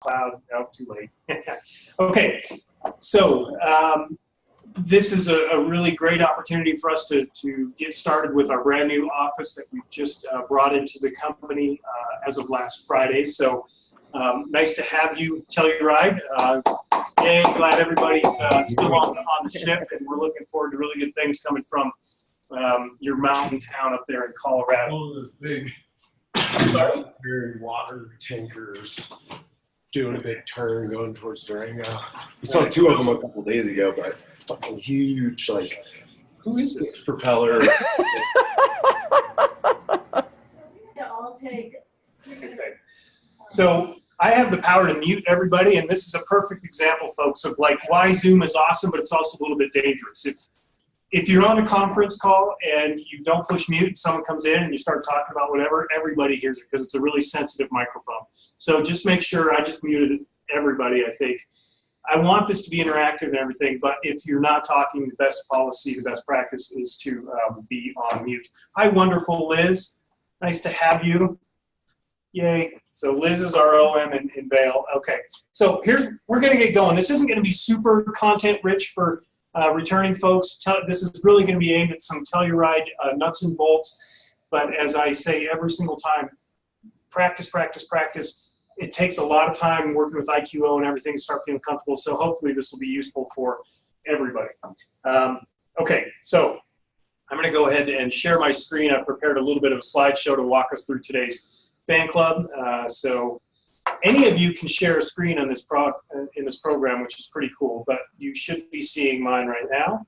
cloud. Oh, too late. Okay, so this is a really great opportunity for us to get started with our brand new office that we just brought into the company as of last Friday. So nice to have you, Telluride. Yay, glad everybody's still on the ship, and we're looking forward to really good things coming from your mountain town up there in Colorado. All those big water tankers doing a big turn going towards Durango. We saw two of them a couple days ago, but fucking huge, like, who is this propeller? I'll take. Okay. So I have the power to mute everybody, and this is a perfect example, folks, of like why Zoom is awesome, but it's also a little bit dangerous. If you're on a conference call and you don't push mute, someone comes in and you start talking about whatever, everybody hears it because it's a really sensitive microphone. So just make sure, I just muted everybody, I think. I want this to be interactive and everything, but if you're not talking, the best policy, the best practice is to be on mute. Hi, wonderful Liz. Nice to have you. Yay. So Liz is our OM in Vail. Okay, so we're going to get going. This isn't going to be super content rich for returning folks. This is really going to be aimed at some Telluride nuts and bolts. But as I say every single time, practice, practice, practice. It takes a lot of time working with IQO and everything to start feeling comfortable. So hopefully this will be useful for everybody. Okay, so I'm going to go ahead and share my screen. I've prepared a little bit of a slideshow to walk us through today's fan club. So any of you can share a screen on this in this program, which is pretty cool, but you should be seeing mine right now.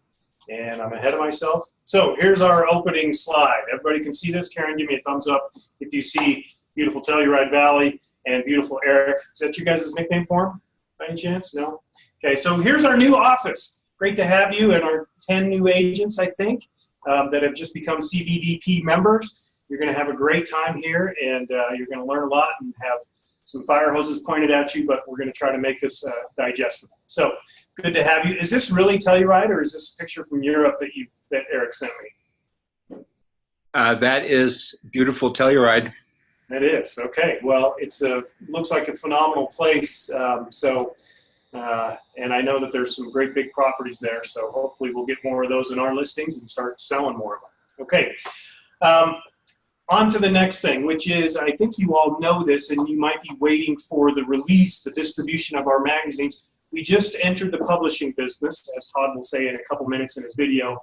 And I'm ahead of myself. So here's our opening slide. Everybody can see this? Karen, give me a thumbs up if you see beautiful Telluride Valley and beautiful Eric. Is that your guys' nickname for him, by any chance? No? Okay, so here's our new office. Great to have you and our 10 new agents, I think, that have just become CBDP members. You're going to have a great time here, and you're going to learn a lot and have some fire hoses pointed at you, but we're going to try to make this digestible. So good to have you. Is this really Telluride, or is this a picture from Europe that Eric sent me? That is beautiful Telluride. It is. Okay. Well, looks like a phenomenal place. And I know that there's some great big properties there. So hopefully we'll get more of those in our listings and start selling more of them. Okay. On to the next thing, which is, I think you all know this, and you might be waiting for the release, the distribution of our magazines. We just entered the publishing business, as Todd will say in a couple minutes in his video,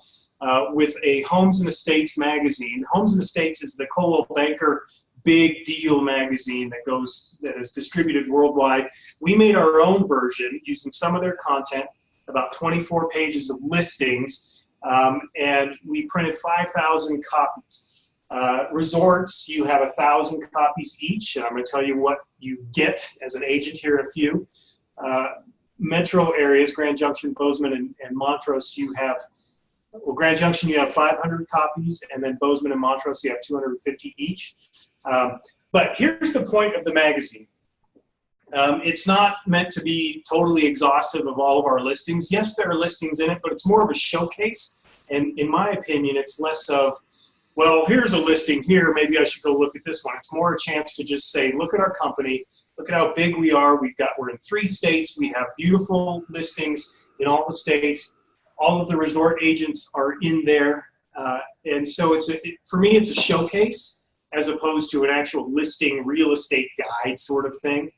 with a Homes and Estates magazine. Homes and Estates is the Coldwell Banker big deal magazine that is distributed worldwide. We made our own version using some of their content, about 24 pages of listings, and we printed 5,000 copies. Resorts, you have 1,000 copies each, and I'm going to tell you what you get as an agent here in a few. Metro areas, Grand Junction, Bozeman, and Montrose, you have, well, Grand Junction you have 500 copies, and then Bozeman and Montrose you have 250 each. But here's the point of the magazine. It's not meant to be totally exhaustive of all of our listings. Yes, there are listings in it, but it's more of a showcase. And in my opinion, it's less of, well, here's a listing here, maybe I should go look at this one. It's more a chance to just say, look at our company, look at how big we are. We're in 3 states. We have beautiful listings in all the states. All of the resort agents are in there. And so for me, it's a showcase as opposed to an actual listing real estate guide sort of thing.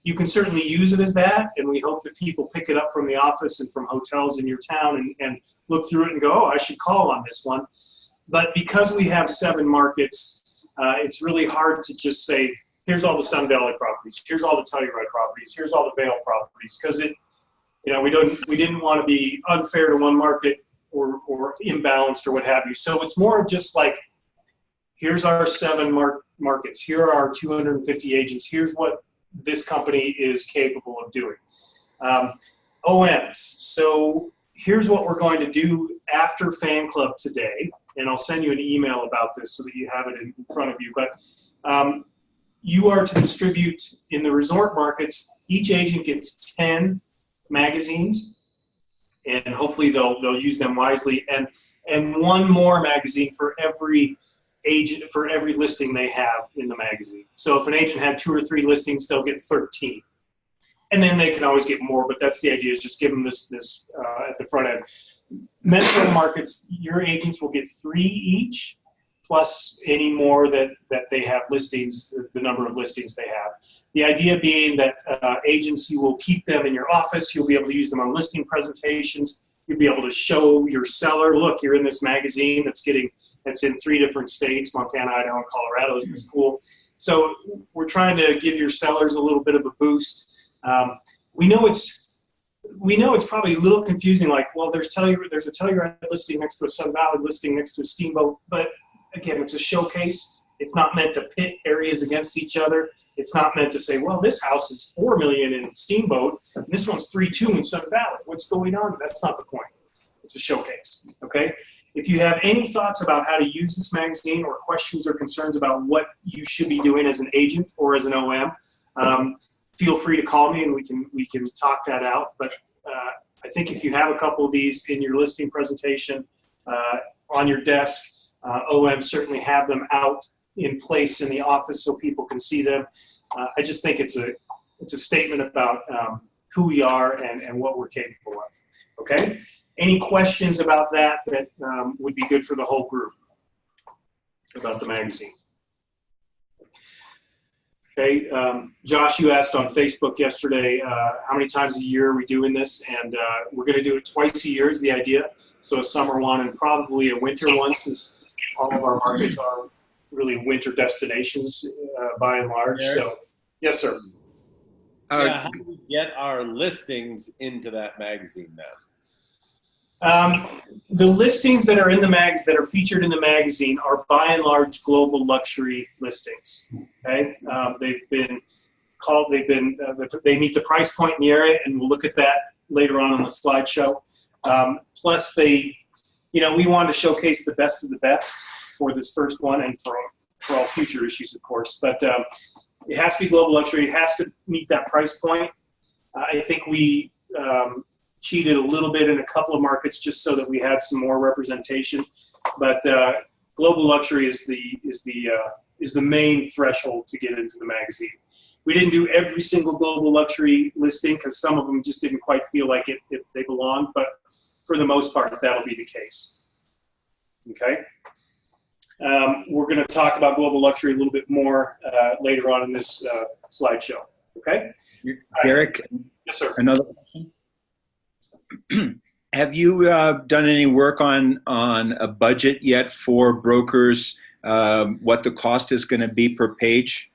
You can certainly use it as that, and we hope that people pick it up from the office and from hotels in your town and look through it and go, oh, I should call on this one. But because we have 7 markets, it's really hard to just say, here's all the Sun Valley properties, here's all the Telluride properties, here's all the Vail properties, because we didn't want to be unfair to one market or imbalanced or what have you. So it's more of just like, here's our 7 markets, here are our 250 agents, here's what this company is capable of doing. OMs. So here's what we're going to do after Fan Club today. And I'll send you an email about this so that you have it in front of you. But you are to distribute in the resort markets. Each agent gets 10 magazines, and hopefully they'll use them wisely. And 1 more magazine for every agent, for every listing they have in the magazine. So if an agent had 2 or 3 listings, they'll get 13. and then they can always get more, but that's the idea, is just give them this at the front end. Metro markets, your agents will get 3 each, plus any more that they have listings, the number of listings they have. The idea being that agents, you will keep them in your office. You'll be able to use them on listing presentations. You'll be able to show your seller, look, you're in this magazine that's in 3 different states, Montana, Idaho, and Colorado. Isn't this cool? So we're trying to give your sellers a little bit of a boost. We know it's probably a little confusing, like, well, there's a Telluride listing next to a Sun Valley listing next to a Steamboat, but again, it's a showcase. It's not meant to pit areas against each other. It's not meant to say, well, this house is $4 million in Steamboat, and this one's 3.2 in Sun Valley. What's going on? That's not the point. It's a showcase, okay? If you have any thoughts about how to use this magazine, or questions or concerns about what you should be doing as an agent or as an OM, feel free to call me and we can talk that out. But I think if you have a couple of these in your listing presentation on your desk, OMs certainly have them out in place in the office so people can see them. I just think it's a statement about who we are and what we're capable of. Okay? Any questions about that would be good for the whole group about the magazine? Okay, Josh, you asked on Facebook yesterday how many times a year are we doing this, and we're going to do it twice a year is the idea. So a summer one and probably a winter one, since all of our markets are really winter destinations by and large. So, yes, sir. How do we get our listings into that magazine now? The listings that are in the that are featured in the magazine are by and large global luxury listings. Okay, they meet the price point in the area, and we'll look at that later on the slideshow. Plus, we wanted to showcase the best of the best for this first one and for all future issues, of course. But it has to be global luxury. It has to meet that price point. I think we cheated a little bit in a couple of markets just so that we had some more representation. But global luxury is the main threshold to get into the magazine. We didn't do every single global luxury listing because some of them just didn't quite feel like they belonged. But for the most part, that'll be the case. Okay. We're going to talk about global luxury a little bit more later on in this slideshow. Okay. Derek. Yes, sir. Another question. Have you done any work on a budget yet for brokers? What the cost is going to be per page?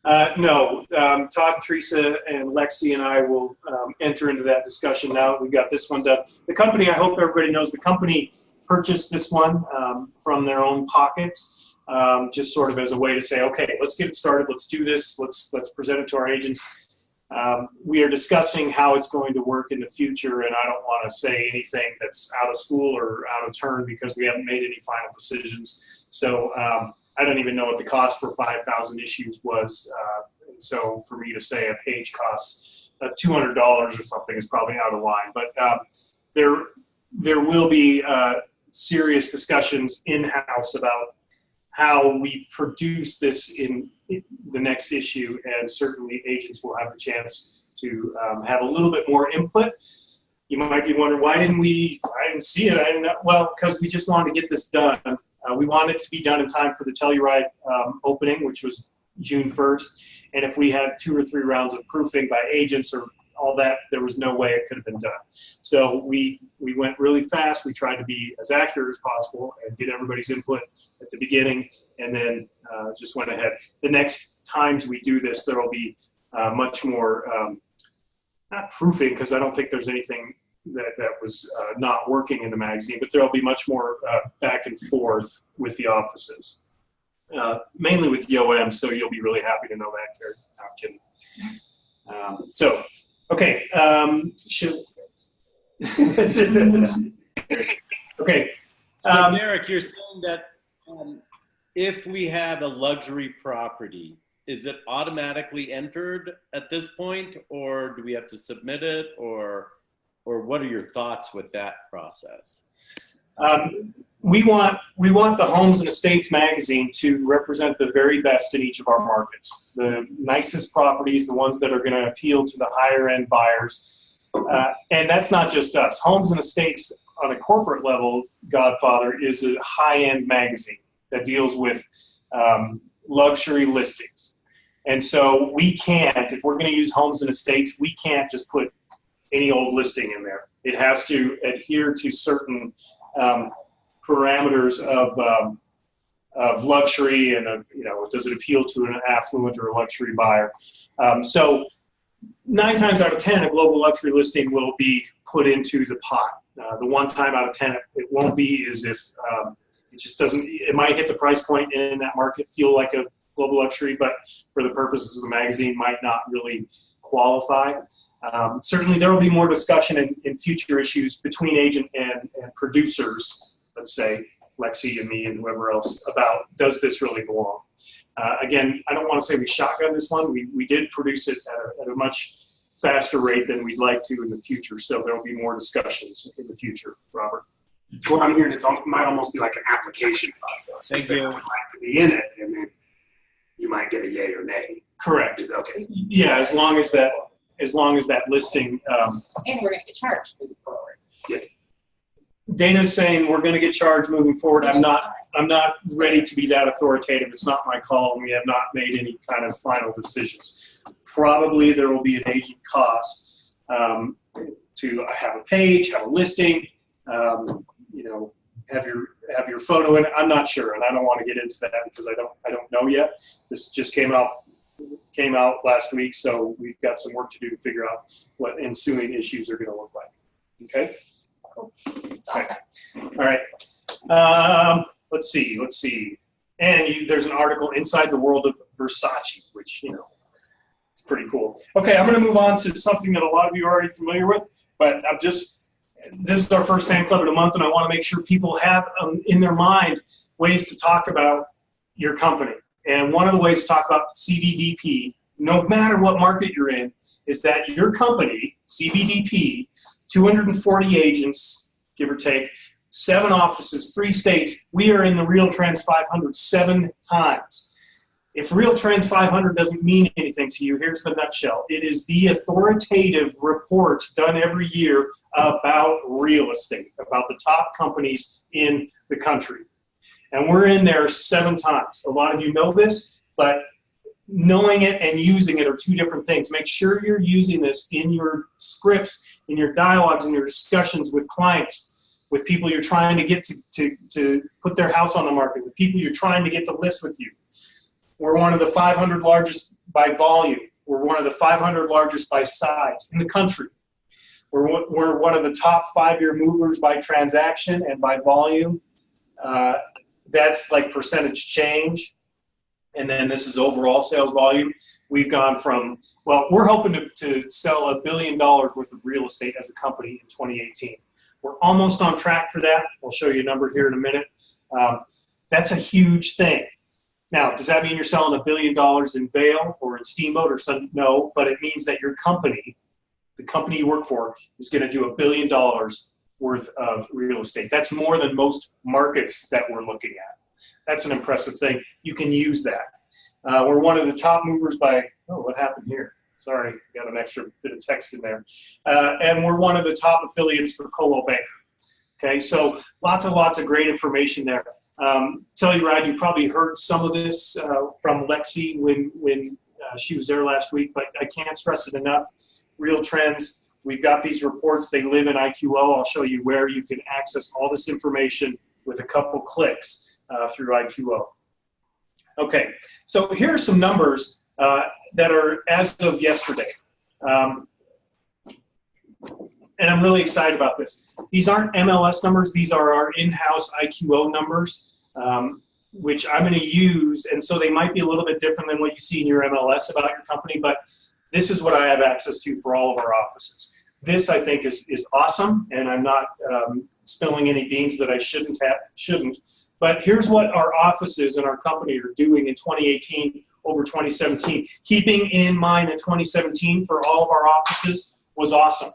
No. Todd, Teresa, and Lexi and I will enter into that discussion now that we've got this one done. The company, I hope everybody knows, the company purchased this one from their own pockets, just sort of as a way to say, okay, let's get it started. Let's do this. Let's present it to our agents. We are discussing how it's going to work in the future, and I don't want to say anything that's out of school or out of turn because we haven't made any final decisions. So I don't even know what the cost for 5,000 issues was. And so for me to say a page costs $200 or something is probably out of line. But there will be serious discussions in-house about how we produce this in the next issue, and certainly agents will have the chance to have a little bit more input. You might be wondering, why didn't I didn't see it. I didn't know. Well, because we just wanted to get this done. We wanted it to be done in time for the Telluride opening, which was June 1st. And if we had 2 or 3 rounds of proofing by agents or all that, there was no way it could have been done. So we went really fast. We tried to be as accurate as possible and get everybody's input at the beginning, and then just went ahead. The next times we do this, there will be much more, not proofing, because I don't think there's anything that was not working in the magazine, but there will be much more back and forth with the offices, mainly with the OM, so you'll be really happy to know that, Gary. I'm kidding. So, okay. Okay. So Derek, you're saying that if we have a luxury property, is it automatically entered at this point, or do we have to submit it, or what are your thoughts with that process? we want the Homes and Estates magazine to represent the very best in each of our markets, the nicest properties, the ones that are going to appeal to the higher end buyers. And that's not just us. Homes and Estates on a corporate level, Godfather, is a high-end magazine that deals with luxury listings. And so we can't, if we're going to use Homes and Estates, we can't just put any old listing in there. It has to adhere to certain parameters of luxury and of, does it appeal to an affluent or a luxury buyer? So 9 times out of 10, a global luxury listing will be put into the pot. The 1 time out of 10 it won't be is if it just doesn't, it might hit the price point in that market, feel like a global luxury, but for the purposes of the magazine might not really qualify. Certainly there will be more discussion in future issues between agent and producers, let's say Lexi and me and whoever else, about does this really belong. Again, I don't want to say we shotgun this one. We did produce it at a much faster rate than we'd like to in the future, so there will be more discussions in the future, Robert. So what I'm hearing is it might almost be like an application process. Thank you. Would like to be in it, and then you might get a yay or nay. Correct. Is okay. Yeah, as long as that listing. And we're going to get charged moving forward. Dana's saying we're going to get charged moving forward. I'm not ready to be that authoritative. It's not my call, and we have not made any kind of final decisions. Probably there will be an agent cost to have a page, have a listing, have your photo in it. I'm not sure, and I don't want to get into that because I don't know yet. This just came out last week, so we've got some work to do to figure out what ensuing issues are going to look like. Okay. Cool. It's awesome. All right. Let's see. And there's an article Inside the World of Versace, which, it's pretty cool. Okay, I'm going to move on to something that a lot of you are already familiar with, but this is our first fan club of the month, and I want to make sure people have in their mind ways to talk about your company. And one of the ways to talk about CBDP, no matter what market you're in, is that your company, CBDP, 240 agents, give or take, 7 offices, 3 states. We are in the Real Trends 500 7 times. If Real Trends 500 doesn't mean anything to you, here's the nutshell. It is the authoritative report done every year about real estate, about the top companies in the country. And we're in there 7 times. A lot of you know this, but knowing it and using it are 2 different things. Make sure you're using this in your scripts, in your dialogues, in your discussions with clients, with people you're trying to get to put their house on the market, with people you're trying to get to list with you. We're one of the 500 largest by volume. We're one of the 500 largest by size in the country. We're one of the top 5-year movers by transaction and by volume. That's like percentage change. And then this is overall sales volume. We've gone from, we're hoping to sell $1 billion worth of real estate as a company in 2018. We're almost on track for that. We'll show you a number here in a minute. That's a huge thing. Now, does that mean you're selling $1 billion in Vail or in Steamboat or something? No, but it means that your company, the company you work for, is going to do $1 billion worth of real estate. That's more than most markets that we're looking at. That's an impressive thing. You can use that. We're one of the top movers by, what happened here? Sorry, got an extra bit of text in there. And we're one of the top affiliates for Coldwell Banker. Okay, so lots of great information there. Telluride, you probably heard some of this from Lexi when she was there last week, but I can't stress it enough. Real Trends, we've got these reports. They live in IQO. I'll show you where you can access all this information with a couple clicks through IQO. Okay, so here are some numbers that are as of yesterday. And I'm really excited about this. These aren't MLS numbers. These are our in-house IQO numbers, which I'm going to use. And so they might be a little bit different than what you see in your MLS about your company, but this is what I have access to for all of our offices. This, I think, is awesome, and I'm not spilling any beans that I shouldn't. But here's what our offices and our company are doing in 2018 over 2017. Keeping in mind that 2017 for all of our offices was awesome.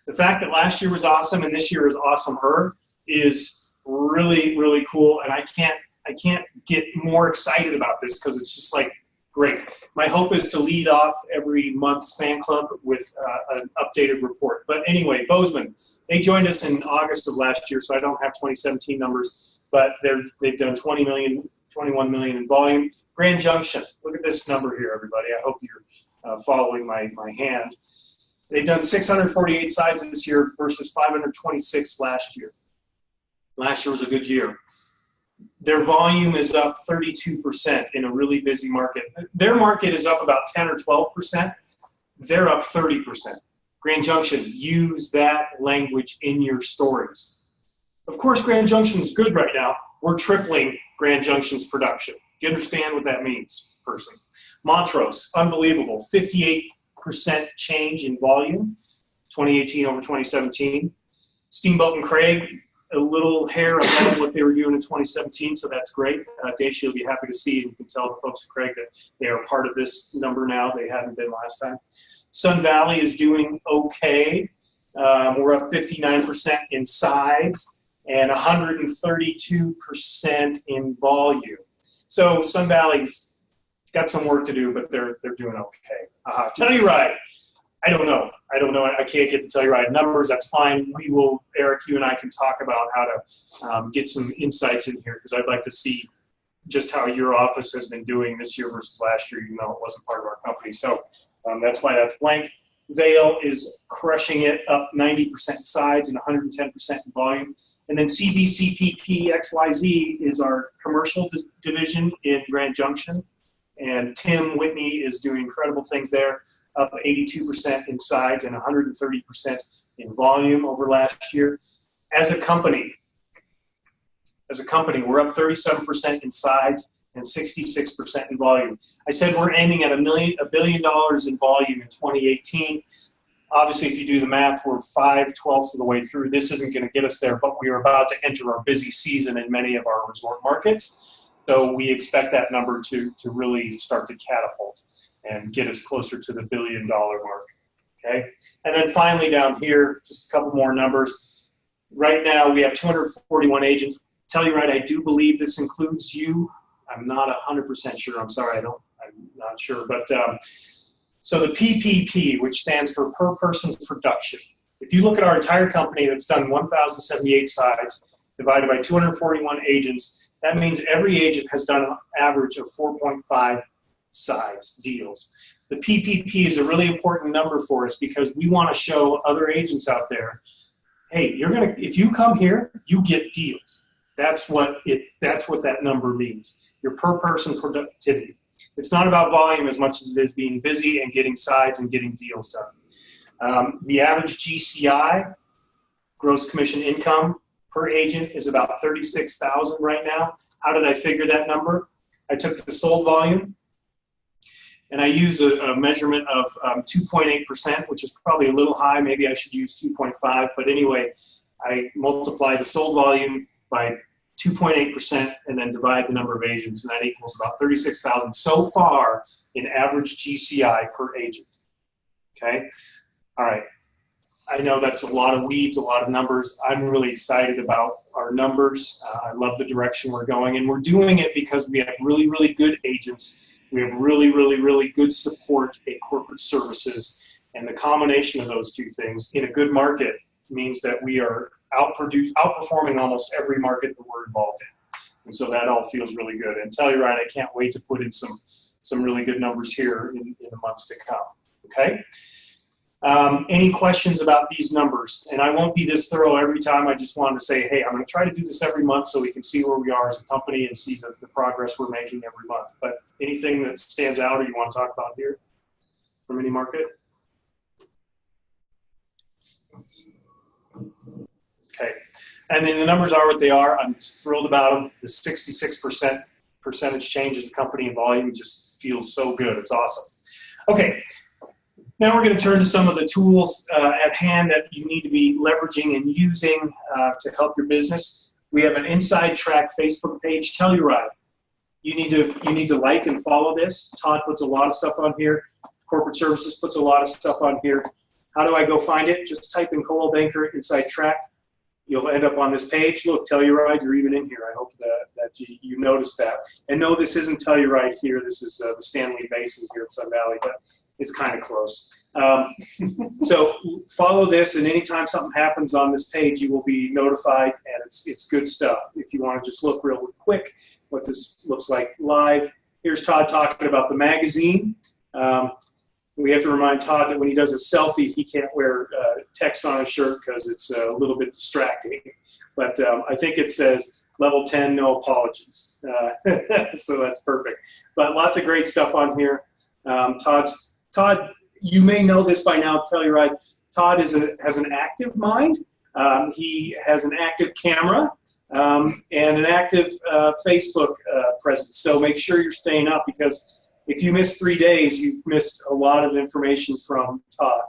The fact that last year was awesome and this year is awesomer is really, really cool. And I can't get more excited about this because it's just like great. My hope is to lead off every month's fan club with an updated report. But anyway, Bozeman, they joined us in August of last year, so I don't have 2017 numbers, but they've done 20 million, 21 million in volume. Grand Junction, look at this number here, everybody. I hope you're following my hand. They've done 648 sides this year versus 526 last year. Last year was a good year. Their volume is up 32% in a really busy market. Their market is up about 10 or 12%. They're up 30%. Grand Junction, use that language in your stories. Of course, Grand Junction's good right now. We're tripling Grand Junction's production. Do you understand what that means, person? Montrose, unbelievable, 58% change in volume, 2018 over 2017. Steamboat and Craig, a little hair above what they were doing in 2017, so that's great. Dacia will be happy to see, and you can tell the folks at Craig that they are part of this number now. They hadn't been last time. Sun Valley is doing okay. We're up 59% in sides and 132% in volume. So Sun Valley's got some work to do, but they're doing okay. Telluride, I don't know. I can't get the Telluride numbers. That's fine. We will, Eric, you and I can talk about how to get some insights in here because I'd like to see just how your office has been doing this year versus last year, even though it wasn't part of our company. So that's why that's blank. Vale is crushing it, up 90% sides and 110% in volume. And then CBCPP XYZ is our commercial division in Grand Junction. And Tim Whitney is doing incredible things there, up 82% in sides and 130% in volume over last year. As a company, we're up 37% in sides and 66% in volume. I said we're aiming at $1 billion in volume in 2018. Obviously, if you do the math, we're 5/12 of the way through. This isn't going to get us there, but we are about to enter our busy season in many of our resort markets. So we expect that number to really start to catapult and get us closer to the $1 billion mark, okay? And then finally down here, just a couple more numbers. Right now, we have 241 agents. Telluride, I do believe this includes you. I'm not 100% sure. I'm sorry, I'm not sure. But so the PPP, which stands for per person production. If you look at our entire company that's done 1,078 sides divided by 241 agents, that means every agent has done an average of 4.5 sides deals. The PPP is a really important number for us because we want to show other agents out there, hey, if you come here, you get deals. That's what that number means. Your per person productivity. It's not about volume as much as it is being busy and getting sides and getting deals done. The average GCI, gross commission income per agent, is about $36,000 right now. How did I figure that number? I took the sold volume and I used a measurement of 2.8%, which is probably a little high. Maybe I should use 2.5, but anyway, I multiply the sold volume by 2.8% and then divide the number of agents, and that equals about 36,000 so far in average GCI per agent. Okay? All right. I know that's a lot of weeds, a lot of numbers. I'm really excited about our numbers. I love the direction we're going, and we're doing it because we have really, really good agents. We have really, really, really good support at corporate services, and the combination of those two things in a good market means that we are outperforming almost every market that we're involved in. And so that all feels really good. And Telluride, I can't wait to put in some really good numbers here in the months to come. Okay? Any questions about these numbers? And I won't be this thorough every time. I just wanted to say, hey, I'm going to try to do this every month so we can see where we are as a company and see the progress we're making every month. But anything that stands out or you want to talk about here from any market? Okay. And then the numbers are what they are. I'm thrilled about them. The 66% percentage change as a company in volume just feels so good. It's awesome. Okay. Now we're going to turn to some of the tools at hand that you need to be leveraging and using to help your business. We have an Inside Track Facebook page, Telluride. You need to like and follow this. Todd puts a lot of stuff on here. Corporate Services puts a lot of stuff on here. How do I go find it? Just type in Coldwell Banker Inside Track. you'll end up on this page. Look, Telluride, you're even in here. I hope that you noticed that. And no, this isn't Telluride here. This is the Stanley Basin here at Sun Valley, but it's kind of close. So follow this, and anytime something happens on this page, you will be notified, and it's good stuff. If you want to just look real quick what this looks like live. Here's Todd talking about the magazine. We have to remind Todd that when he does a selfie, he can't wear text on his shirt because it's a little bit distracting. But I think it says level 10, no apologies. So that's perfect. But lots of great stuff on here. Todd, you may know this by now, Telluride. Todd has an active mind. He has an active camera and an active Facebook presence. So make sure you're staying up, because if you miss 3 days, you've missed a lot of information from Todd.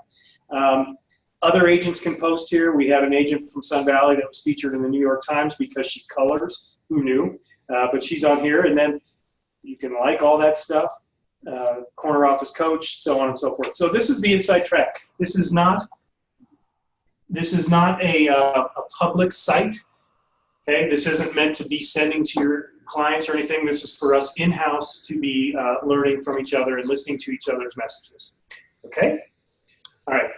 Other agents can post here. We have an agent from Sun Valley that was featured in the New York Times because she colors. Who knew? But she's on here, and then you can like all that stuff. Corner office coach, so on and so forth. So this is the inside track. This is not a public site. Okay, this isn't meant to be sending to your clients or anything. This is for us in-house to be learning from each other and listening to each other's messages. Okay? All right.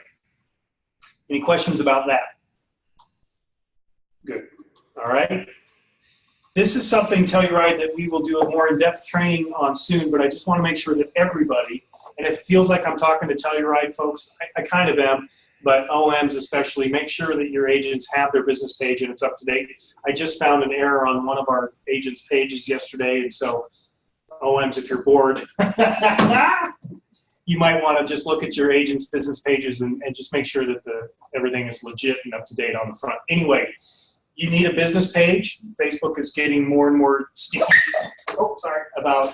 Any questions about that? Good. All right. This is something, Telluride, that we will do a more in-depth training on soon, but I just want to make sure that everybody, and if it feels like I'm talking to Telluride folks, I kind of am, but OMs especially, make sure that your agents have their business page and it's up to date. I just found an error on one of our agents' pages yesterday, and so OMs, if you're bored, you might want to just look at your agent's business pages and just make sure that everything is legit and up to date on the front. Anyway, you need a business page. Facebook is getting more and more sticky about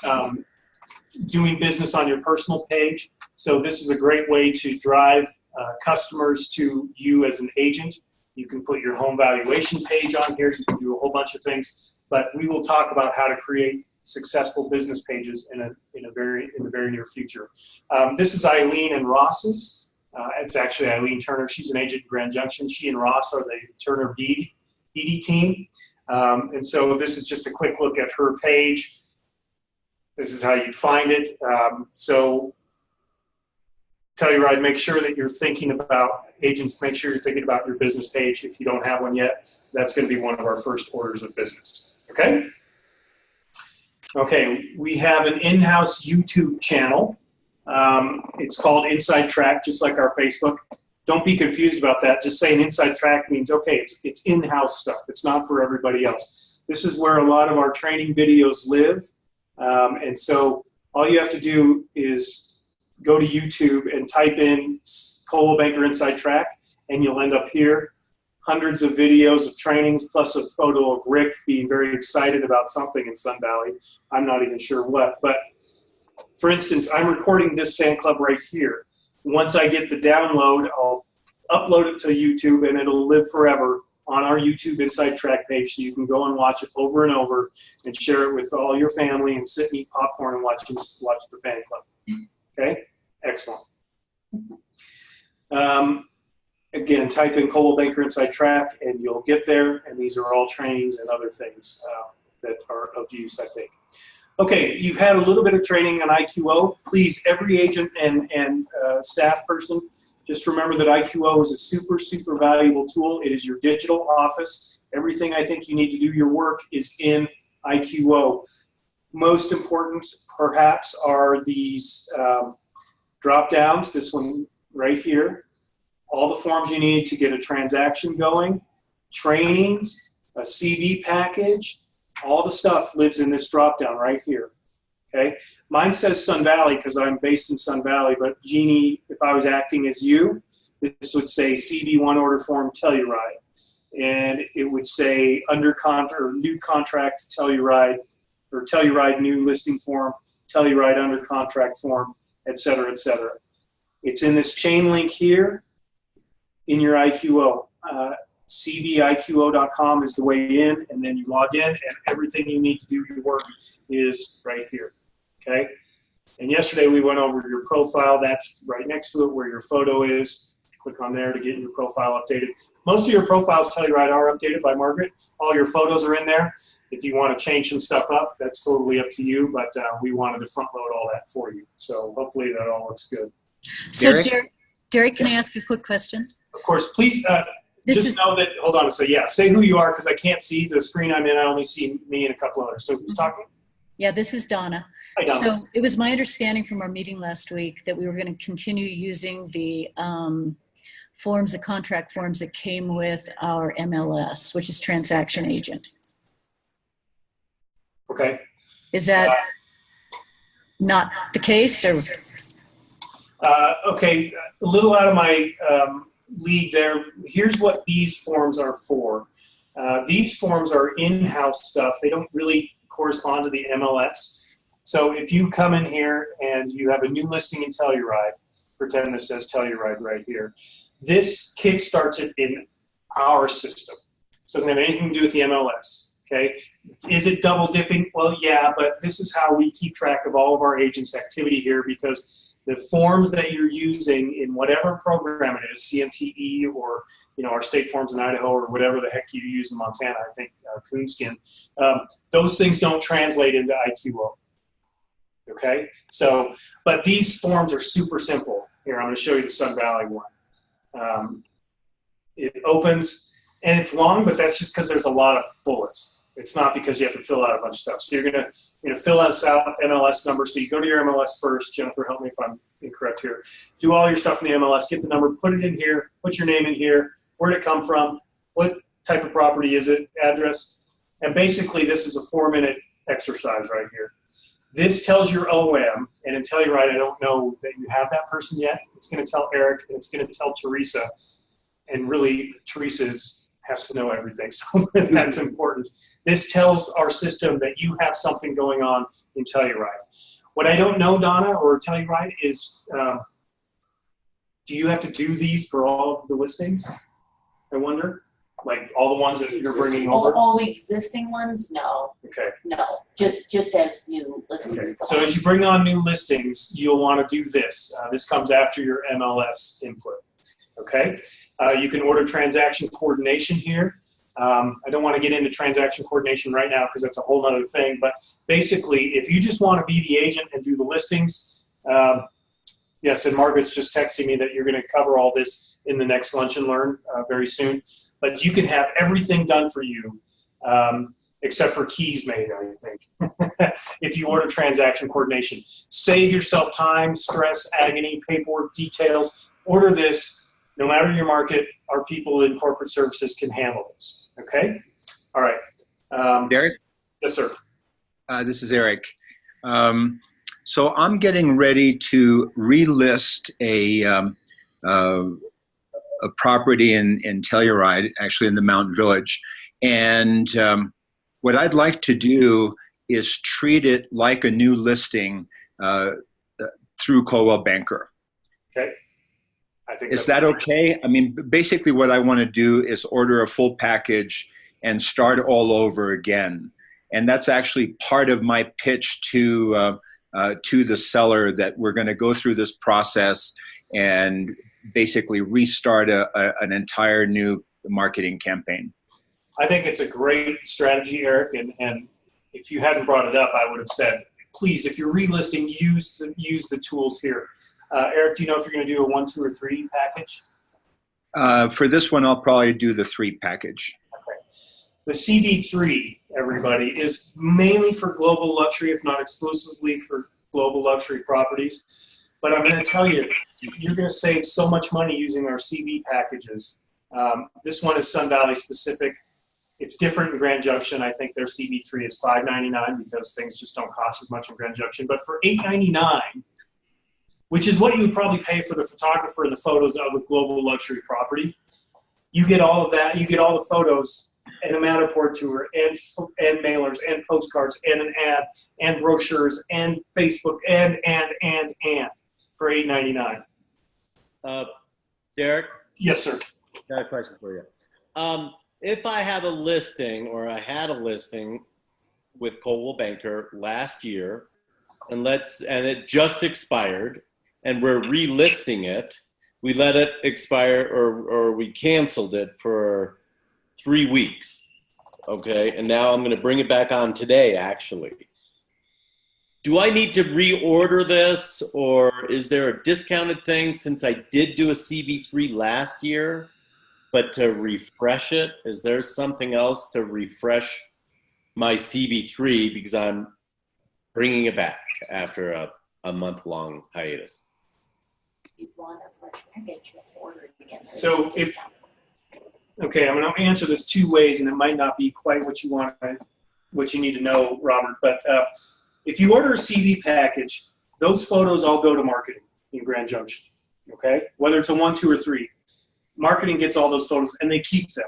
doing business on your personal page. So this is a great way to drive customers to you as an agent. You can put your home valuation page on here. You can do a whole bunch of things. But we will talk about how to create successful business pages in the very near future. This is Eileen and Ross's. It's actually Eileen Turner. She's an agent in Grand Junction. She and Ross are the Turner Beatty team. And so this is just a quick look at her page. This is how you'd find it. So Telluride, make sure that you're thinking about agents. Make sure you're thinking about your business page. If you don't have one yet, that's going to be one of our first orders of business. Okay? Okay, we have an in-house YouTube channel. It's called Inside Track, just like our Facebook. Don't be confused about that. Just saying Inside Track means, okay, it's in-house stuff. It's not for everybody else. This is where a lot of our training videos live. And so all you have to do is go to YouTube and type in Coldwell Banker Inside Track, and you'll end up here. Hundreds of videos of trainings, plus a photo of Rick being very excited about something in Sun Valley. I'm not even sure what. But for instance, I'm recording this fan club right here. Once I get the download, I'll upload it to YouTube, and it'll live forever on our YouTube Inside Track page, so you can go and watch it over and over and share it with all your family and sit and eat popcorn and watch the fan club. Okay? Excellent. Again, type in Coldwell Banker Inside Track, and you'll get there, and these are all trainings and other things that are of use, I think. Okay, you've had a little bit of training on IQO. Please, every agent and staff person, just remember that IQO is a super, super valuable tool. It is your digital office. Everything I think you need to do your work is in IQO. Most important, perhaps, are these drop downs, this one right here. All the forms you need to get a transaction going, trainings, a CV package, all the stuff lives in this drop down right here. Okay, mine says Sun Valley because I'm based in Sun Valley, but Jeannie, if I was acting as you, this would say CV one order form Telluride, and it would say under contract or new contract Telluride, or Telluride new listing form, Telluride under contract form, et cetera, et cetera. It's in this chain link here in your IQO. CVIQO.com is the way in, and then you log in, and everything you need to do your work is right here. Okay? And yesterday we went over your profile. That's right next to it where your photo is. Click on there to get your profile updated. Most of your profiles, Telluride, are updated by Margaret. All your photos are in there. If you want to change some stuff up, that's totally up to you, but we wanted to front load all that for you. So hopefully that all looks good. So Derek? Derek, can I ask a quick question? Of course, please just know that, hold on, so yeah, say who you are, because I can't see the screen I'm in. I only see me and a couple others. So who's talking? Yeah, this is Donna. Hi, Donna. So it was my understanding from our meeting last week that we were going to continue using the forms, the contract forms that came with our MLS, which is transaction agent. Okay. Is that not the case, or? Okay, a little out of my league there. Here's what these forms are for. These forms are in-house stuff. They don't really correspond to the MLS. So if you come in here and you have a new listing in Telluride, pretend this says Telluride right here, this kickstarts it in our system. So it doesn't have anything to do with the MLS, okay? Is it double dipping? Well, yeah, but this is how we keep track of all of our agents' activity here, because the forms that you're using in whatever program it is, CMTE or our state forms in Idaho or whatever the heck you use in Montana, I think Coonskin, those things don't translate into IQO. Okay, so, but these forms are super simple. Here, I'm going to show you the Sun Valley one. It opens, and it's long, but that's just because there's a lot of bullets. It's not because you have to fill out a bunch of stuff. So you're going to fill out MLS number. So you go to your MLS first. Jennifer, help me if I'm incorrect here. Do all your stuff in the MLS. Get the number. Put it in here. Put your name in here. Where'd it come from? What type of property is it? Address. And basically, this is a 4-minute exercise right here. This tells your OM, and in Telluride, I don't know that you have that person yet. It's going to tell Eric, and it's going to tell Teresa, and really, Teresa has to know everything, so that's important. This tells our system that you have something going on in Telluride. What I don't know, Donna, or Telluride, is do you have to do these for all of the listings, I wonder? Like all the ones that you're bringing over? All the existing ones, no. Okay. No, just as new listings. Okay. So as you bring on new listings, you'll want to do this. This comes after your MLS input. Okay. You can order transaction coordination here. I don't want to get into transaction coordination right now because that's a whole other thing. But basically, if you just want to be the agent and do the listings, yes, and Margaret's just texting me that you're going to cover all this in the next Lunch and Learn very soon. But you can have everything done for you, except for keys made, I think, if you order transaction coordination. Save yourself time, stress, agony, paperwork, details. Order this. No matter your market, our people in corporate services can handle this. Okay? All right. Derek? Yes, sir. This is Eric. So I'm getting ready to relist a property in Telluride, actually in the Mountain Village. And what I'd like to do is treat it like a new listing through Coldwell Banker. Okay. I think is that okay? I mean, basically what I want to do is order a full package and start all over again. And that's actually part of my pitch to the seller, that we're going to go through this process and basically restart an entire new marketing campaign. I think it's a great strategy, Eric, and if you hadn't brought it up, I would have said, please, if you're relisting, use the tools here. Eric, do you know if you're going to do a 1, 2, or 3 package? For this one, I'll probably do the 3 package. Okay. The CB3, everybody, is mainly for global luxury, if not exclusively for global luxury properties. But I'm going to tell you, you're going to save so much money using our CB packages. This one is Sun Valley specific. It's different in Grand Junction. I think their CB3 is $5.99 because things just don't cost as much in Grand Junction. But for $8.99, which is what you would probably pay for the photographer and the photos of a global luxury property, you get all of that. You get all the photos and a Matterport tour and mailers and postcards and an ad and brochures and Facebook and for $8.99. Derek? Yes, sir. I got a question for you. If I have a listing, or I had a listing with Coldwell Banker last year, and it just expired, and we're relisting it, we let it expire or we canceled it for 3 weeks. Okay. And now I'm going to bring it back on today, actually. Do I need to reorder this, or is there a discounted thing since I did do a CB3 last year, but to refresh it, is there something else to refresh my CB3 because I'm bringing it back after a month-long hiatus? You want a fresh package, you have to order it again. So if, okay, I'm going to answer this two ways, and it might not be quite what you want, what you need to know, Robert. But if you order a CB package, those photos all go to marketing in Grand Junction. Okay, whether it's a 1, 2, or 3, marketing gets all those photos and they keep them.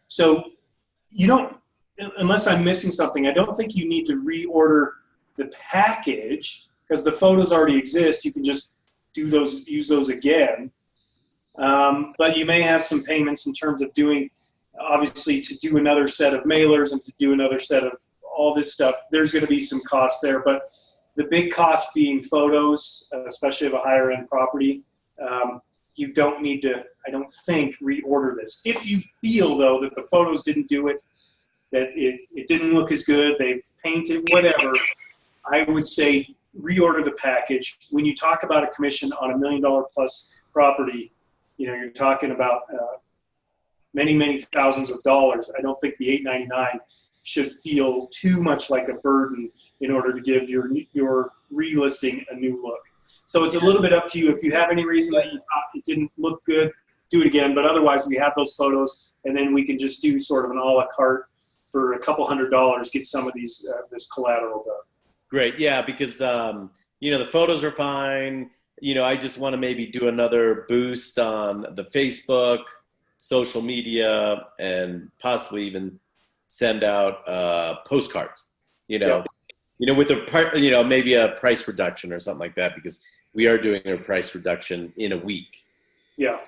So you don't, unless I'm missing something, I don't think you need to reorder the package because the photos already exist. You can just do those, use those again. But you may have some payments in terms of doing, obviously, to do another set of mailers and to do another set of all this stuff. There's going to be some cost there, but the big cost being photos, especially of a higher end property. You don't need to, I don't think, reorder this. If you feel, though, that the photos didn't do it, that it didn't look as good, they've painted, whatever, I would say reorder the package. When you talk about a commission on $1 million plus property, you know, you're talking about many, many thousands of dollars. I don't think the $8.99 should feel too much like a burden in order to give your relisting a new look. So it's a little bit up to you. If you have any reason that you thought it didn't look good, do it again. But otherwise, we have those photos, and then we can just do sort of an a la carte for a couple $100, get some of these this collateral done. Great, yeah, because you know, the photos are fine. You know, I just want to maybe do another boost on the Facebook, social media, and possibly even send out postcards. You know, Yeah. You know, with maybe a price reduction or something like that, because we are doing a price reduction in a week. Yeah.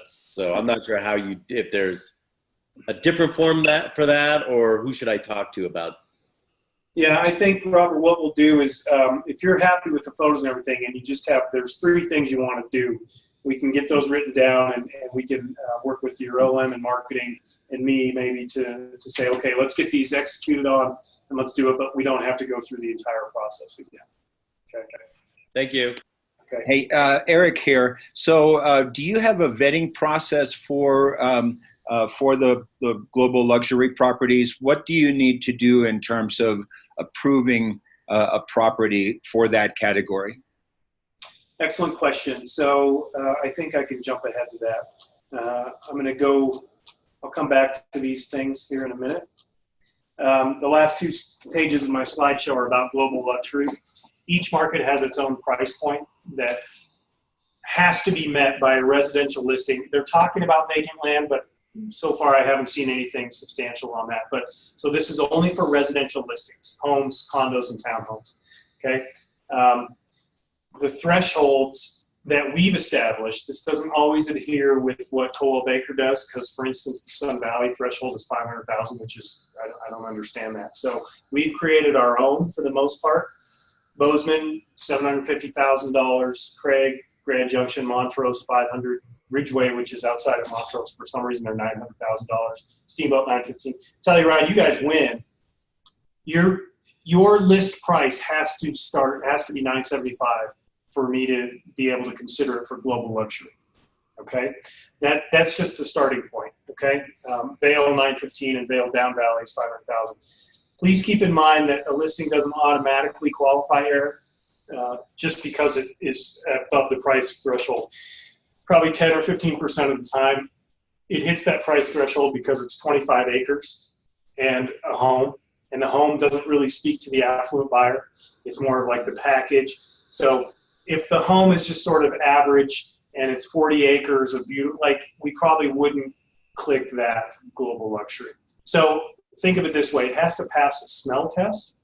So I'm not sure if there's a different form for that, or who should I talk to about? Yeah, I think, Robert, what we'll do is if you're happy with the photos and everything, and you just have, there's 3 things you want to do, we can get those written down, and we can work with your OM and marketing and me maybe to say, okay, let's get these executed on and let's do it, but we don't have to go through the entire process again. Okay. Thank you. Okay. Hey, Eric here. So do you have a vetting process for the global luxury properties? What do you need to do in terms of approving a property for that category? Excellent question. So I think I can jump ahead to that. I'll come back to these things here in a minute. The last 2 pages of my slideshow are about global luxury. Each market has its own price point that has to be met by a residential listing. They're talking about vacant land, but so far I haven't seen anything substantial on that. But so this is only for residential listings, homes, condos, and townhomes. Okay. The thresholds that we've established, this doesn't always adhere with what Coldwell Baker does, because, for instance, the Sun Valley threshold is 500,000, which is, I don't understand that. So we've created our own for the most part. Bozeman, $750,000. Craig, Grand Junction, Montrose, 500. Ridgeway, which is outside of Montrose, for some reason they're $900,000. Steamboat, $915. Telluride, you guys win. Your list price has to be $975 for me to be able to consider it for global luxury. Okay, that's just the starting point. Okay, Vail $915 and Vail Down Valley is $500,000. Please keep in mind that a listing doesn't automatically qualify, Eric, just because it is above the price threshold. Probably 10 or 15% of the time, it hits that price threshold because it's 25 acres and a home, and the home doesn't really speak to the affluent buyer. It's more of like the package. So if the home is just sort of average and it's 40 acres of beauty, like, we probably wouldn't click that global luxury. So think of it this way: it has to pass a smell test,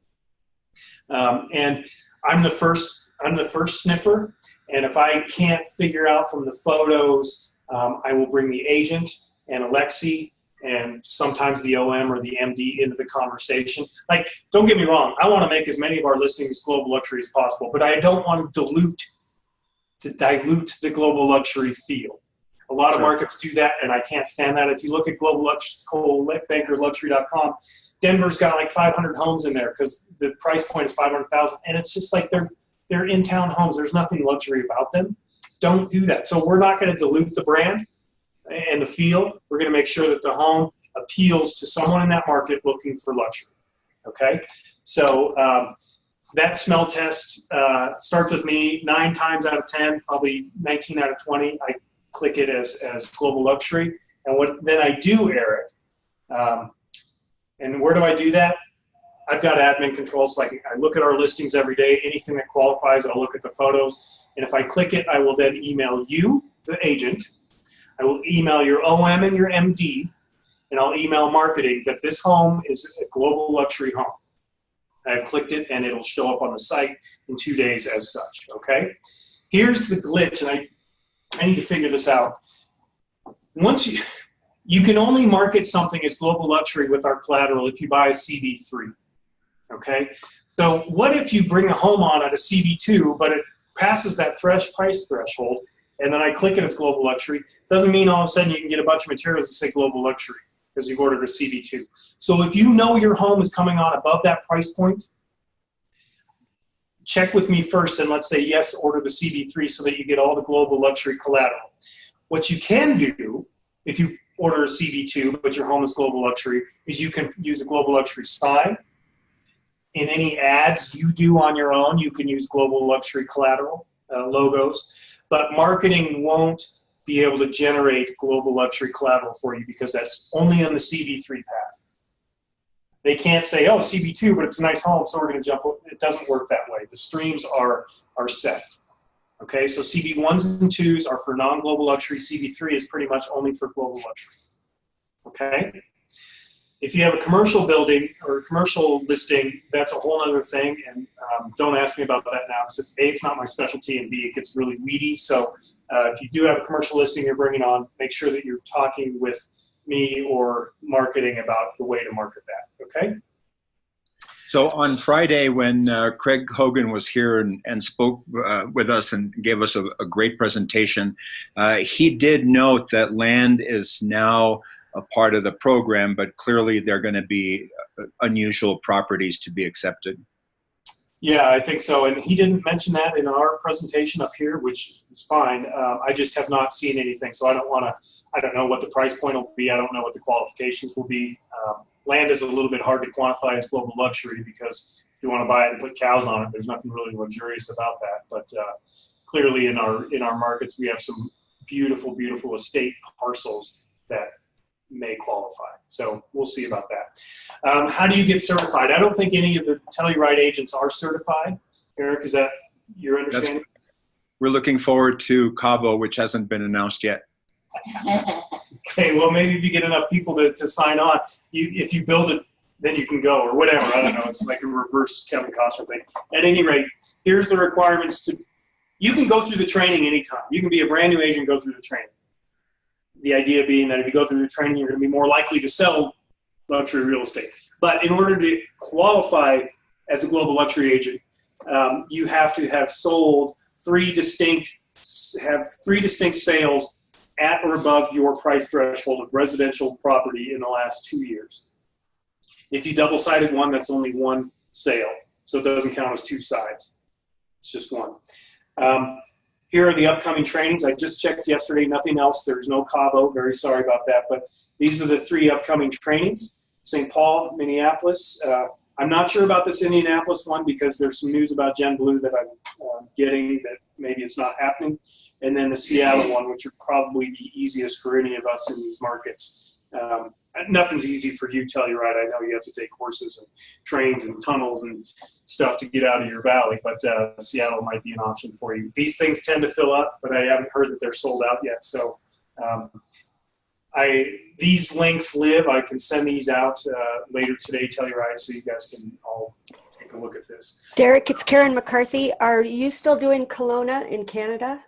and I'm the first sniffer. And if I can't figure out from the photos, I will bring the agent and Alexi and sometimes the OM or the MD into the conversation. Like, don't get me wrong, I want to make as many of our listings global luxury as possible, but I don't want to dilute to dilute the global luxury feel. A lot of markets do that, and I can't stand that. If you look at globalbankerluxury.com, Denver's got like 500 homes in there because the price point is 500,000, and it's just like they're in-town homes. There's nothing luxury about them. Don't do that. So we're not going to dilute the brand and the feel. We're going to make sure that the home appeals to someone in that market looking for luxury. Okay? So that smell test starts with me 9 times out of 10, probably 19 out of 20. I click it as global luxury. And what then I do, Eric, and where do I do that? I've got admin controls, so I look at our listings every day. Anything that qualifies, I'll look at the photos. And if I click it, I will then email you, the agent. I will email your OM and your MD, and I'll email marketing that this home is a global luxury home. I've clicked it, and it'll show up on the site in 2 days as such, okay? Here's the glitch, and I need to figure this out. Once you can only market something as global luxury with our collateral if you buy a CB3, okay? So what if you bring a home on at a CB2, but it passes that price threshold, and then I click it as global luxury? Doesn't mean all of a sudden you can get a bunch of materials that say global luxury because you've ordered a CB2. So if you know your home is coming on above that price point, check with me first and let's say, yes, order the CB3 so that you get all the global luxury collateral. What you can do if you order a CB2 but your home is global luxury is you can use a global luxury sign. In any ads you do on your own, you can use global luxury collateral logos, but marketing won't be able to generate global luxury collateral for you because that's only on the CB3 path. They can't say, oh, CB2, but it's a nice home, so we're going to jump. It doesn't work that way. The streams are set. Okay, so CB1s and 2s are for non-global luxury. CB3 is pretty much only for global luxury. Okay? If you have a commercial building or a commercial listing, that's a whole other thing, and don't ask me about that now because it's not my specialty, and B, it gets really weedy. So if you do have a commercial listing you're bringing on, make sure that you're talking with me or marketing about the way to market that, okay? So on Friday, when Craig Hogan was here and spoke with us and gave us a great presentation, he did note that land is now a part of the program, but clearly there are going to be unusual properties to be accepted. Yeah, I think so. And he didn't mention that in our presentation up here, which is fine. I just have not seen anything. So I don't know what the price point will be. I don't know what the qualifications will be. Land is a little bit hard to quantify as global luxury because if you want to buy it and put cows on it, there's nothing really luxurious about that. But clearly in our markets, we have some beautiful, beautiful estate parcels that may qualify. So we'll see about that. How do you get certified? I don't think any of the Telluride agents are certified. Eric, is that your understanding? We're looking forward to Cabo, which hasn't been announced yet. Okay, well, maybe if you get enough people to sign on, if you build it, then you can go or whatever. I don't know. It's like a reverse Kevin Costner thing. At any rate, here's the requirements. You can go through the training anytime. You can be a brand new agent and go through the training. The idea being that if you go through the training, you're going to be more likely to sell luxury real estate. But in order to qualify as a global luxury agent, you have to have sold three distinct sales at or above your price threshold of residential property in the last 2 years. If you double-sided one, that's only one sale, so it doesn't count as two sides. It's just one. Here are the upcoming trainings. I just checked yesterday, nothing else. There's no Cabo, very sorry about that, but these are the 3 upcoming trainings. St. Paul, Minneapolis. I'm not sure about this Indianapolis one because there's some news about Gen Blue that I'm getting that maybe it's not happening. And then the Seattle one, which would probably be easiest for any of us in these markets. Nothing's easy for you, Telluride. I know you have to take courses and trains and tunnels and stuff to get out of your valley, but Seattle might be an option for you. These things tend to fill up, but I haven't heard that they're sold out yet. So these links live. I can send these out later today, Telluride, so you guys can all take a look at this. Derek, it's Karen McCarthy. Are you still doing Kelowna in Canada?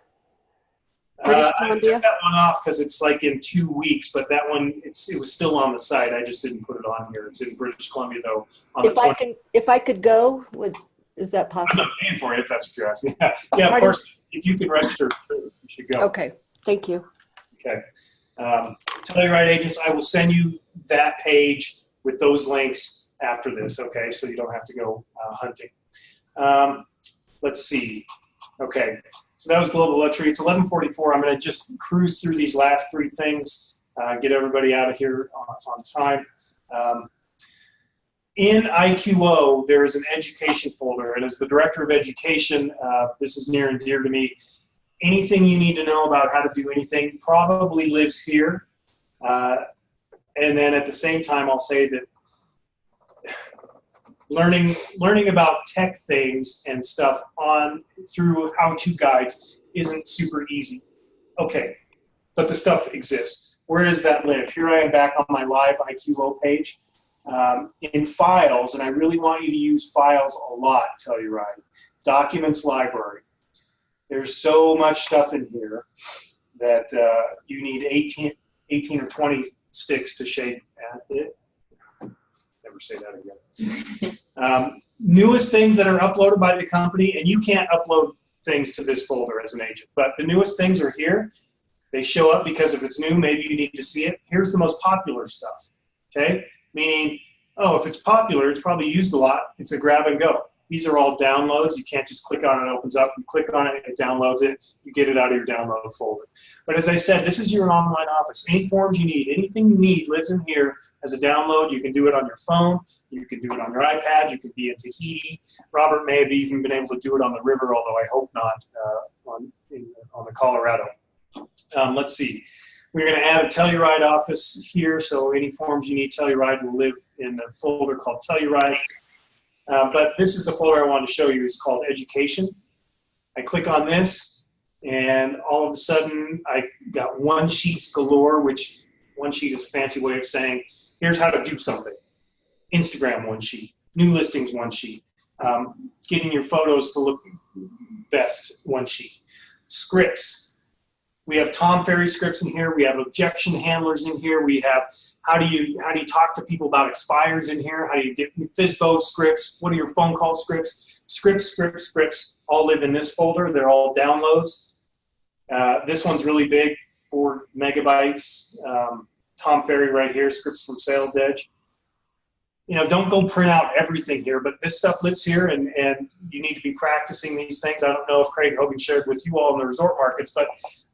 British Columbia? I took that one off because it's like in 2 weeks, but that one, it was still on the site. I just didn't put it on here. It's in British Columbia, though. If I could go, is that possible? I'm not paying for it if that's what you're asking. Yeah, of course. if you can register, you should go. Okay, thank you. Okay. Telluride agents, I will send you that page with those links after this, okay? So you don't have to go hunting. Let's see. Okay, so that was global luxury. It's 11:44. I'm going to just cruise through these last three things, get everybody out of here on time. In IQO, there is an education folder, and as the director of education, this is near and dear to me. Anything you need to know about how to do anything probably lives here. And then at the same time, I'll say that learning about tech things and stuff through how-to guides isn't super easy. Okay, but the stuff exists. Where does that live? Here I am back on my live IQO page. In files, and I really want you to use files a lot, Telluride. Documents library. There's so much stuff in here that you need 18 or 20 sticks to shape at it. Never say that again. Newest things that are uploaded by the company, and you can't upload things to this folder as an agent, but the newest things are here. They show up because if it's new, maybe you need to see it. Here's the most popular stuff, okay? Meaning, oh, if it's popular, it's probably used a lot. It's a grab and go. These are all downloads. You can't just click on it, it opens up. You click on it, it downloads it. You get it out of your download folder. But as I said, this is your online office. Any forms you need, anything you need lives in here as a download. You can do it on your phone. You can do it on your iPad. You can be in Tahiti. Robert may have even been able to do it on the river, although I hope not, on the Colorado. Let's see. We're going to add a Telluride office here, so any forms you need Telluride will live in a folder called Telluride. But this is the folder I wanted to show you. It's called Education. I click on this, and all of a sudden, I got one sheets galore, which one sheet is a fancy way of saying, here's how to do something. Instagram one sheet, new listings one sheet, getting your photos to look best one sheet, scripts. We have Tom Ferry scripts in here. We have objection handlers in here. We have how do you talk to people about expireds in here. How do you get FISBO scripts? What are your phone call scripts? Scripts all live in this folder. They're all downloads. This one's really big, 4 megabytes. Tom Ferry right here, scripts from Sales Edge. You know, don't go print out everything here, but this stuff lives here, and you need to be practicing these things. I don't know if Craig Hogan shared with you all in the resort markets, but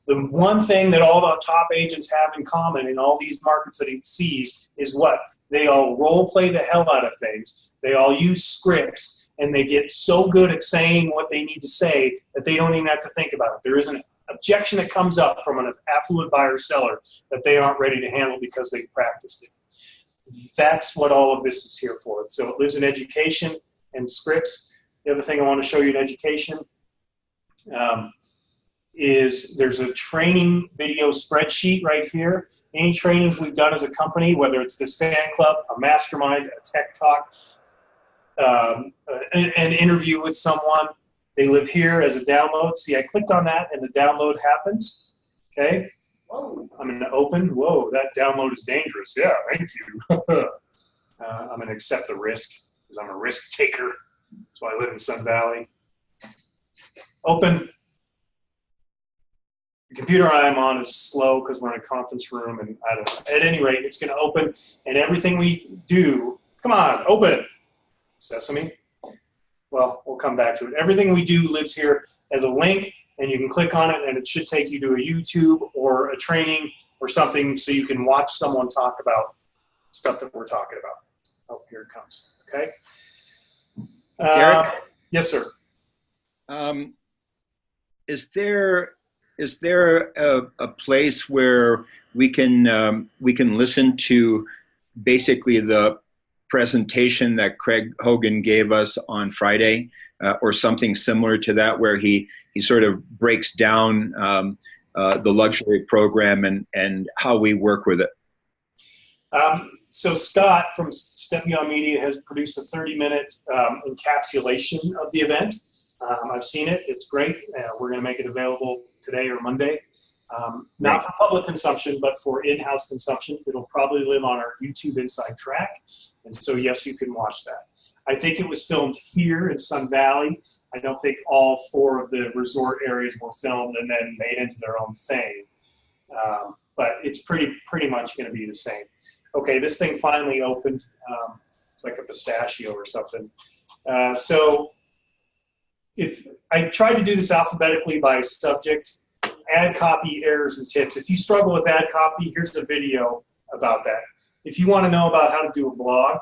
the one thing that all the top agents have in common in all these markets that he sees is what? They all role play the hell out of things. They all use scripts, and they get so good at saying what they need to say that they don't even have to think about it. There is an objection that comes up from an affluent buyer seller that they aren't ready to handle because they've practiced it. That's what all of this is here for. So it lives in education and scripts. The other thing I want to show you in education is there's a training video spreadsheet right here. Any trainings we've done as a company, whether it's this fan club, a mastermind, a tech talk, an interview with someone, they live here as a download. See, I clicked on that and the download happens, okay? Whoa. I'm going to open. Whoa, that download is dangerous. Yeah, thank you. I'm going to accept the risk because I'm a risk taker. That's why I live in Sun Valley. Open. The computer I'm on is slow because we're in a conference room, and I don't know. At any rate, it's going to open, and everything we do, come on, open. Sesame. Well, we'll come back to it. Everything we do lives here as a link, and you can click on it, and it should take you to a YouTube or a training or something so you can watch someone talk about stuff that we're talking about. Oh, here it comes. Okay. Eric? Yes, sir. Is there a place where we can listen to basically the presentation that Craig Hogan gave us on Friday, or something similar to that, where he sort of breaks down the luxury program and how we work with it? So Scott from Step Beyond Media has produced a 30-minute encapsulation of the event. I've seen it. It's great. We're going to make it available today or Monday. Not for public consumption, but for in-house consumption. It'll probably live on our YouTube Inside Track. And so, yes, you can watch that. I think it was filmed here in Sun Valley. I don't think all 4 of the resort areas were filmed and then made into their own thing. But it's pretty much going to be the same. Okay, this thing finally opened. It's like a pistachio or something. So if I tried to do this alphabetically by subject, ad copy, errors, and tips. If you struggle with ad copy, here's a video about that. If you want to know about how to do a blog,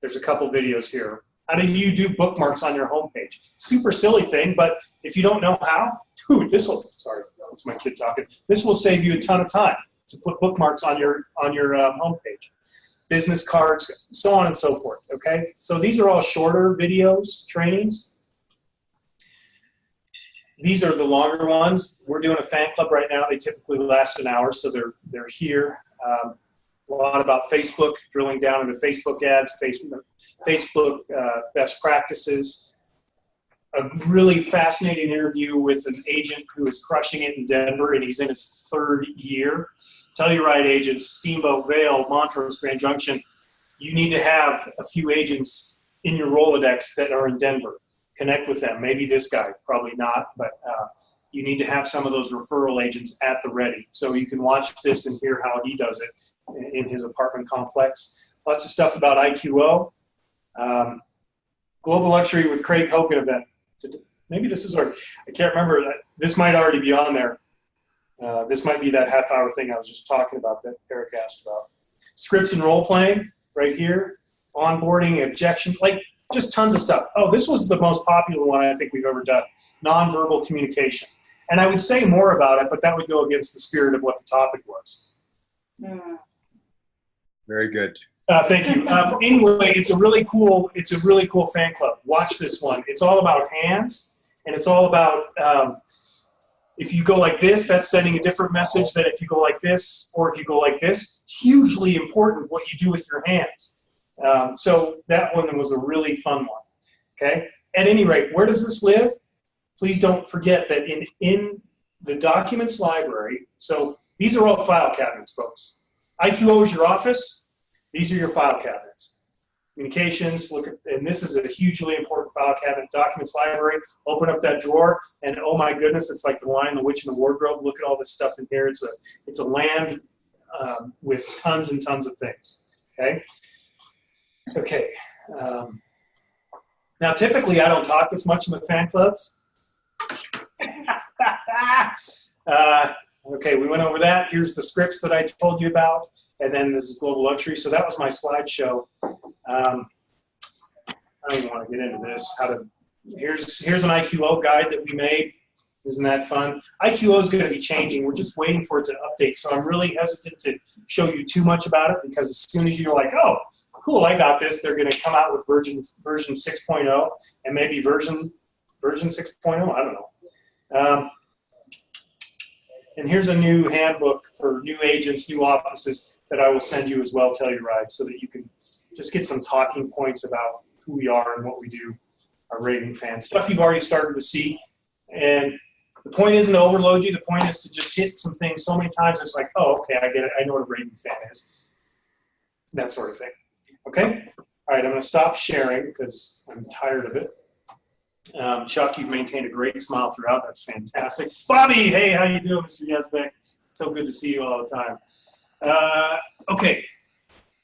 there's a couple videos here. How do you do bookmarks on your homepage? Super silly thing, but if you don't know how, dude, sorry, that's my kid talking. This will save you a ton of time to put bookmarks on your homepage. Business cards, so on and so forth, okay? So these are all shorter videos, trainings. These are the longer ones. We're doing a fan club right now. They typically last an hour, so they're here. A lot about Facebook, drilling down into Facebook ads, Facebook best practices. A really fascinating interview with an agent who is crushing it in Denver, and he's in his 3rd year. Telluride agents, Steamboat, Vail, Montrose, Grand Junction. You need to have a few agents in your Rolodex that are in Denver. Connect with them. Maybe this guy, probably not, but you need to have some of those referral agents at the ready. So you can watch this and hear how he does it in his apartment complex. Lots of stuff about IQO. Global Luxury with Craig Hogan event. Maybe this is I can't remember. This might already be on there. This might be that half-hour thing I was just talking about that Eric asked about. Scripts and role-playing right here. Onboarding, objection, like just tons of stuff. Oh, this was the most popular one I think we've ever done. Nonverbal communication. And I would say more about it, but that would go against the spirit of what the topic was. Very good. Thank you. Anyway, it's a really cool fan club. Watch this one. It's all about hands, and it's all about if you go like this, that's sending a different message than if you go like this, or if you go like this. Hugely important what you do with your hands. So that one was a really fun one. Okay. At any rate, where does this live? Please don't forget that in the documents library. So these are all file cabinets, folks. IQO is your office. These are your file cabinets. Communications, look at, and this is a hugely important file cabinet. Documents library, open up that drawer, and oh my goodness, it's like The Lion, the Witch, and the Wardrobe. Look at all this stuff in here. It's a land with tons and tons of things. Okay. Okay. Now, typically, I don't talk this much in the fan clubs. Okay, we went over that. Here's the scripts that I told you about, and then this is Global Luxury. So that was my slideshow. I don't even want to get into this. Here's an IQO guide that we made. Isn't that fun? IQO is going to be changing. We're just waiting for it to update. So I'm really hesitant to show you too much about it, because as soon as you're like, oh, cool, I got this, they're going to come out with version 6.0 and maybe version 6.0. I don't know. And here's a new handbook for new agents, new offices that I will send you as well, Telluride, so that you can just get some talking points about who we are and what we do, our raving fans. Stuff you've already started to see. And the point isn't to overload you. The point is to just hit some things so many times it's like, oh, okay, I get it. I know what a raving fan is. That sort of thing. Okay? All right, I'm going to stop sharing because I'm tired of it. Chuck, you've maintained a great smile throughout. That's fantastic. Bobby, hey, how you doing, Mr. Yazbek? So good to see you all the time. Okay,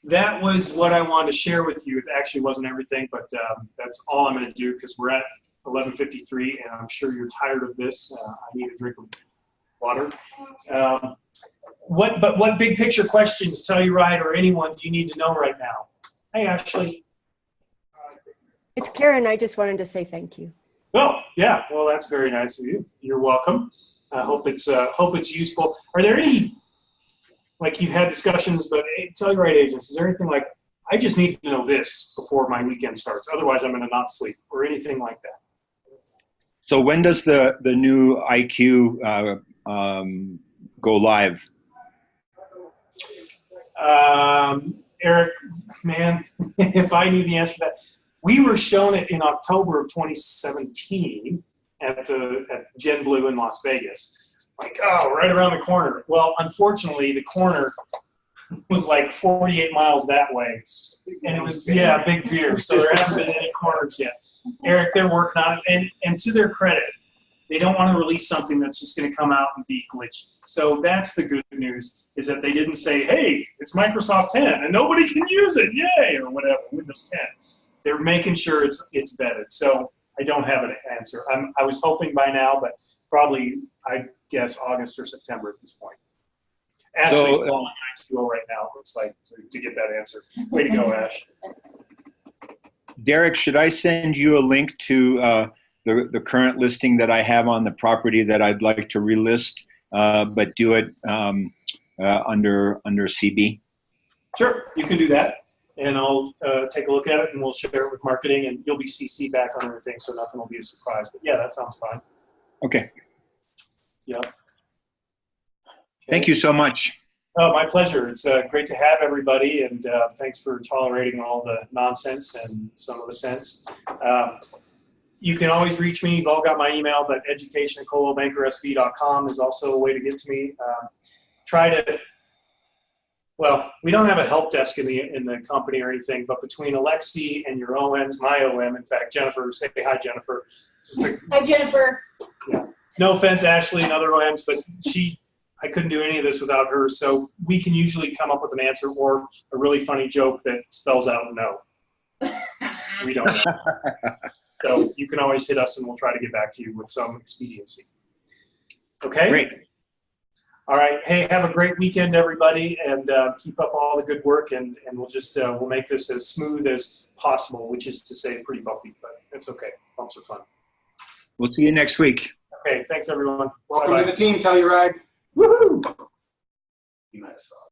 that was what I wanted to share with you. It actually wasn't everything, but that's all I'm going to do because we're at 11:53, and I'm sure you're tired of this. I need a drink of water. What big picture questions, Telluride or anyone, do you need to know right now? Hey, Ashley. It's Karen. I just wanted to say thank you. Oh, yeah. Well, that's very nice of you. You're welcome. I hope it's useful. Are there any, like you've had discussions, but hey, Telluride agents, is there anything like, I just need to know this before my weekend starts, otherwise I'm going to not sleep, or anything like that? So when does the new IQ go live? Eric, man, if I knew the answer to that. We were shown it in October of 2017 at Gen Blue in Las Vegas. Like, oh, right around the corner. Well, unfortunately, the corner was like 48 miles that way. And it was, yeah, big veer. So there haven't been any corners yet. Eric, they're working on it. And to their credit, they don't want to release something that's just going to come out and be glitchy. So that's the good news, is that they didn't say, hey, it's Microsoft 10 and nobody can use it, yay, or whatever, Windows 10. They're making sure it's vetted. So I don't have an answer. I was hoping by now, but probably, I guess, August or September at this point. Ashley's calling IQO right now, it looks like, to get that answer. Way to go, Ash. Derek, should I send you a link to the current listing that I have on the property that I'd like to relist, but do it under CB? Sure, you can do that. And I'll take a look at it, and we'll share it with marketing, and you'll be CC back on everything, so nothing will be a surprise. But yeah, that sounds fine. Okay. Yeah. Thank you so much. Oh, my pleasure. It's great to have everybody, and thanks for tolerating all the nonsense and some of the sense. You can always reach me. You've all got my email, but education@coldwellbankersv.com is also a way to get to me. Well, we don't have a help desk in the company or anything, but between Alexi and your OMs, my OM, in fact, Jennifer, say hi, Jennifer. Hi, Jennifer. Yeah. No offense, Ashley and other OMs, but I couldn't do any of this without her, so we can usually come up with an answer or a really funny joke that spells out no. We don't know. So you can always hit us and we'll try to get back to you with some expediency. Okay? Great. All right. Hey, have a great weekend, everybody, and keep up all the good work, and we'll just we'll make this as smooth as possible, which is to say pretty bumpy, but it's okay. Bumps are fun. We'll see you next week. Okay. Thanks, everyone. Welcome Bye-bye. to the team, Telluride. Woohoo! You might have saw it.